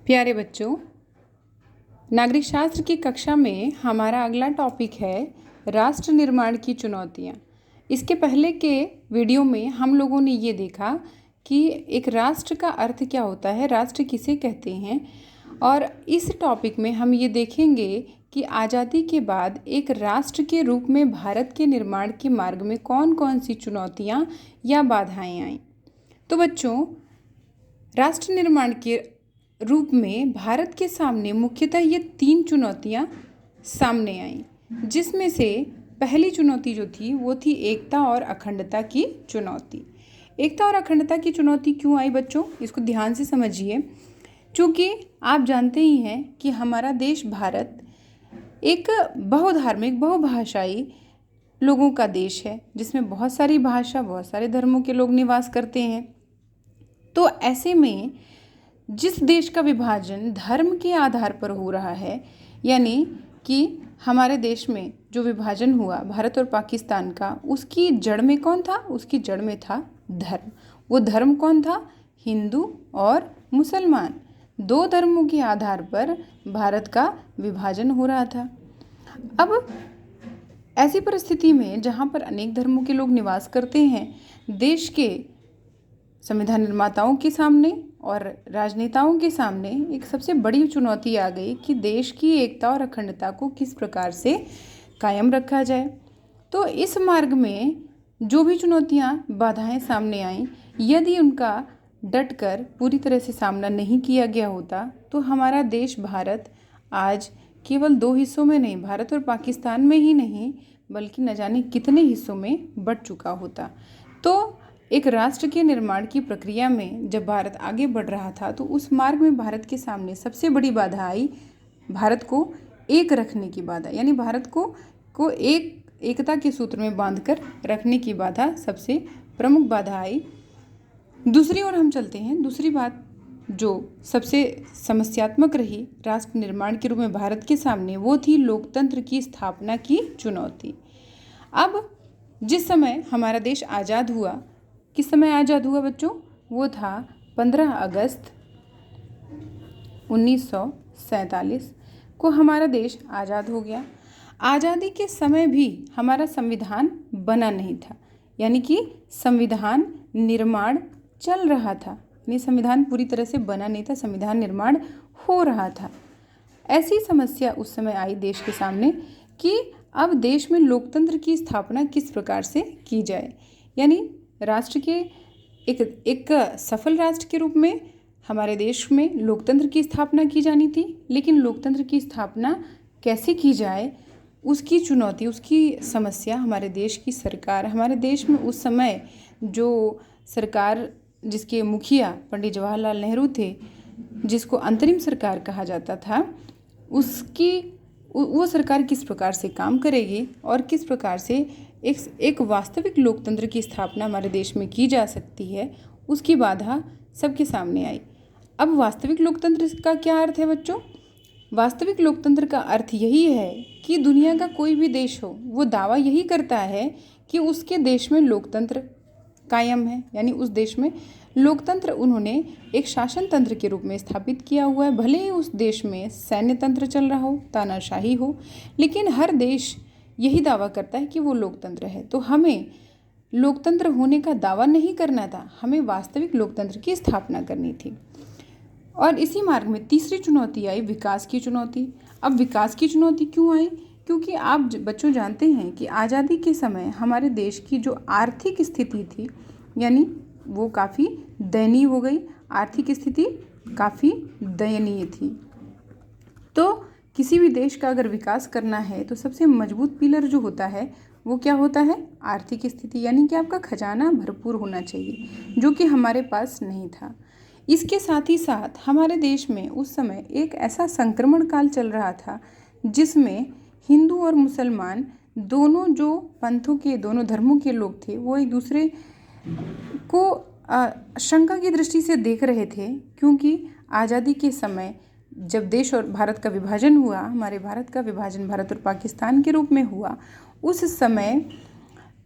प्यारे बच्चों, नागरिक शास्त्र की कक्षा में हमारा अगला टॉपिक है राष्ट्र निर्माण की चुनौतियाँ। इसके पहले के वीडियो में हम लोगों ने ये देखा कि एक राष्ट्र का अर्थ क्या होता है, राष्ट्र किसे कहते हैं। और इस टॉपिक में हम ये देखेंगे कि आज़ादी के बाद एक राष्ट्र के रूप में भारत के निर्माण के मार्ग में कौन कौन सी चुनौतियाँ या बाधाएँ आईं। तो बच्चों, राष्ट्र निर्माण के रूप में भारत के सामने मुख्यतः ये 3 चुनौतियाँ सामने आईं, जिसमें से पहली चुनौती जो थी वो थी एकता और अखंडता की चुनौती। एकता और अखंडता की चुनौती क्यों आई बच्चों, इसको ध्यान से समझिए। क्योंकि आप जानते ही हैं कि हमारा देश भारत एक बहुधार्मिक बहुभाषाई लोगों का देश है, जिसमें बहुत सारी भाषा, बहुत सारे धर्मों के लोग निवास करते हैं। तो ऐसे में जिस देश का विभाजन धर्म के आधार पर हो रहा है, यानी कि हमारे देश में जो विभाजन हुआ भारत और पाकिस्तान का, उसकी जड़ में कौन था? उसकी जड़ में था धर्म। वो धर्म कौन था? हिंदू और मुसलमान। 2 धर्मों के आधार पर भारत का विभाजन हो रहा था। अब ऐसी परिस्थिति में जहाँ पर अनेक धर्मों के लोग निवास करते हैं, देश के संविधान निर्माताओं के सामने और राजनेताओं के सामने एक सबसे बड़ी चुनौती आ गई कि देश की एकता और अखंडता को किस प्रकार से कायम रखा जाए। तो इस मार्ग में जो भी चुनौतियां, बाधाएं सामने आईं, यदि उनका डटकर पूरी तरह से सामना नहीं किया गया होता तो हमारा देश भारत आज केवल 2 हिस्सों में नहीं, भारत और पाकिस्तान में ही नहीं, बल्कि न जाने कितने हिस्सों में बंट चुका होता। तो एक राष्ट्र के निर्माण की प्रक्रिया में जब भारत आगे बढ़ रहा था तो उस मार्ग में भारत के सामने सबसे बड़ी बाधा आई भारत को एक रखने की बाधा, यानी भारत को एकता के सूत्र में बांधकर रखने की बाधा सबसे प्रमुख बाधा आई। दूसरी ओर हम चलते हैं। दूसरी बात जो सबसे समस्यात्मक रही राष्ट्र निर्माण के रूप में भारत के सामने, वो थी लोकतंत्र की स्थापना की चुनौती। अब जिस समय हमारा देश आज़ाद हुआ, किस समय आज़ाद हुआ बच्चों? वो था 15 अगस्त 1947 को हमारा देश आज़ाद हो गया। आज़ादी के समय भी हमारा संविधान बना नहीं था, यानी कि संविधान निर्माण चल रहा था, यानी संविधान पूरी तरह से बना नहीं था, संविधान निर्माण हो रहा था। ऐसी समस्या उस समय आई देश के सामने कि अब देश में लोकतंत्र की स्थापना किस प्रकार से की जाए। यानी राष्ट्र के एक सफल राष्ट्र के रूप में हमारे देश में लोकतंत्र की स्थापना की जानी थी, लेकिन लोकतंत्र की स्थापना कैसे की जाए, उसकी चुनौती, उसकी समस्या हमारे देश की सरकार, हमारे देश में उस समय जो सरकार जिसके मुखिया पंडित जवाहरलाल नेहरू थे, जिसको अंतरिम सरकार कहा जाता था, वो सरकार किस प्रकार से काम करेगी और किस प्रकार से एक वास्तविक लोकतंत्र की स्थापना हमारे देश में की जा सकती है, उसकी बाधा सबके सामने आई। अब वास्तविक लोकतंत्र का क्या अर्थ है बच्चों? वास्तविक लोकतंत्र का अर्थ यही है कि दुनिया का कोई भी देश हो, वो दावा यही करता है कि उसके देश में लोकतंत्र कायम है, यानी उस देश में लोकतंत्र उन्होंने एक शासन तंत्र के रूप में स्थापित किया हुआ है। भले ही उस देश में सैन्य तंत्र चल रहा हो, तानाशाही हो, लेकिन हर देश यही दावा करता है कि वो लोकतंत्र है। तो हमें लोकतंत्र होने का दावा नहीं करना था, हमें वास्तविक लोकतंत्र की स्थापना करनी थी। और इसी मार्ग में तीसरी चुनौती आई विकास की चुनौती। अब विकास की चुनौती क्यों आई? क्योंकि आप बच्चों जानते हैं कि आज़ादी के समय हमारे देश की जो आर्थिक स्थिति थी, यानी वो काफ़ी दयनीय हो गई। आर्थिक स्थिति काफ़ी दयनीय थी। तो किसी भी देश का अगर विकास करना है तो सबसे मजबूत पिलर जो होता है वो क्या होता है? आर्थिक स्थिति, यानी कि आपका खजाना भरपूर होना चाहिए, जो कि हमारे पास नहीं था। इसके साथ ही साथ हमारे देश में उस समय एक ऐसा संक्रमण काल चल रहा था जिसमें हिंदू और मुसलमान दोनों जो पंथों के, दोनों धर्मों के लोग थे, वो एक दूसरे को शंका की दृष्टि से देख रहे थे। क्योंकि आज़ादी के समय जब देश और भारत का विभाजन हुआ, हमारे भारत का विभाजन भारत और पाकिस्तान के रूप में हुआ, उस समय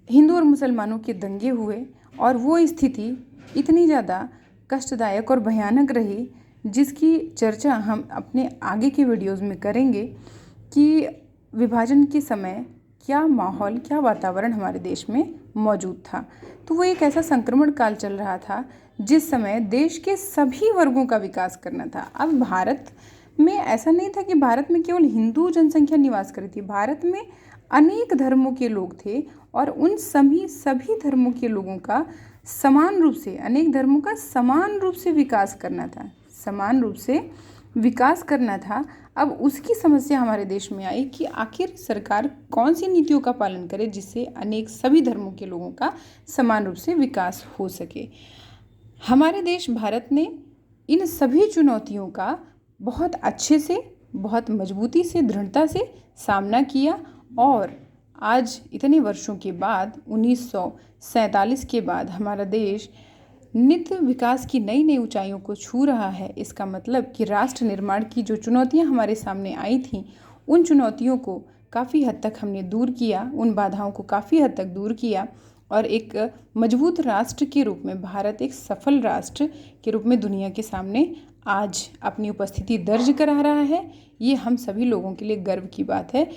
हिंदू और मुसलमानों के दंगे हुए और वो स्थिति इतनी ज़्यादा कष्टदायक और भयानक रही जिसकी चर्चा हम अपने आगे के वीडियोज़ में करेंगे कि विभाजन के समय क्या माहौल, क्या वातावरण हमारे देश में मौजूद था। तो वो एक ऐसा संक्रमण काल चल रहा था जिस समय देश के सभी वर्गों का विकास करना था। अब भारत में ऐसा नहीं था कि भारत में केवल हिंदू जनसंख्या निवास कर रही थी। भारत में अनेक धर्मों के लोग थे और उन सभी धर्मों के लोगों का समान रूप से, अनेक धर्मों का समान रूप से विकास करना था, समान रूप से विकास करना था। अब उसकी समस्या हमारे देश में आई कि आखिर सरकार कौन सी नीतियों का पालन करे जिससे अनेक सभी धर्मों के लोगों का समान रूप से विकास हो सके। हमारे देश भारत ने इन सभी चुनौतियों का बहुत अच्छे से, बहुत मजबूती से, दृढ़ता से सामना किया और आज इतने वर्षों के बाद 1947 के बाद हमारा देश नित्य विकास की नई नई ऊंचाइयों को छू रहा है। इसका मतलब कि राष्ट्र निर्माण की जो चुनौतियां हमारे सामने आई थीं, उन चुनौतियों को काफ़ी हद तक हमने दूर किया, उन बाधाओं को काफ़ी हद तक दूर किया और एक मजबूत राष्ट्र के रूप में भारत एक सफल राष्ट्र के रूप में दुनिया के सामने आज अपनी उपस्थिति दर्ज करा रहा है। ये हम सभी लोगों के लिए गर्व की बात है।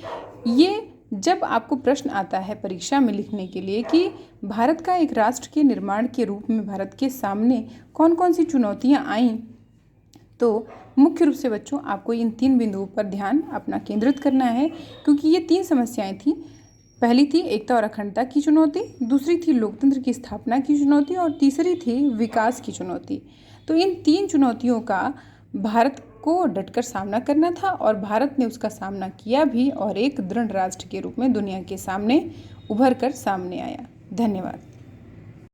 ये जब आपको प्रश्न आता है परीक्षा में लिखने के लिए कि भारत का एक राष्ट्र के निर्माण के रूप में भारत के सामने कौन कौन सी चुनौतियां आईं, तो मुख्य रूप से बच्चों आपको इन 3 बिंदुओं पर ध्यान अपना केंद्रित करना है, क्योंकि ये 3 समस्याएं थीं। पहली थी एकता और अखंडता की चुनौती, दूसरी थी लोकतंत्र की स्थापना की चुनौती और तीसरी थी विकास की चुनौती। तो इन 3 चुनौतियों का भारत को डटकर सामना करना था और भारत ने उसका सामना किया भी और एक दृढ़ राष्ट्र के रूप में दुनिया के सामने उभर कर सामने आया। धन्यवाद।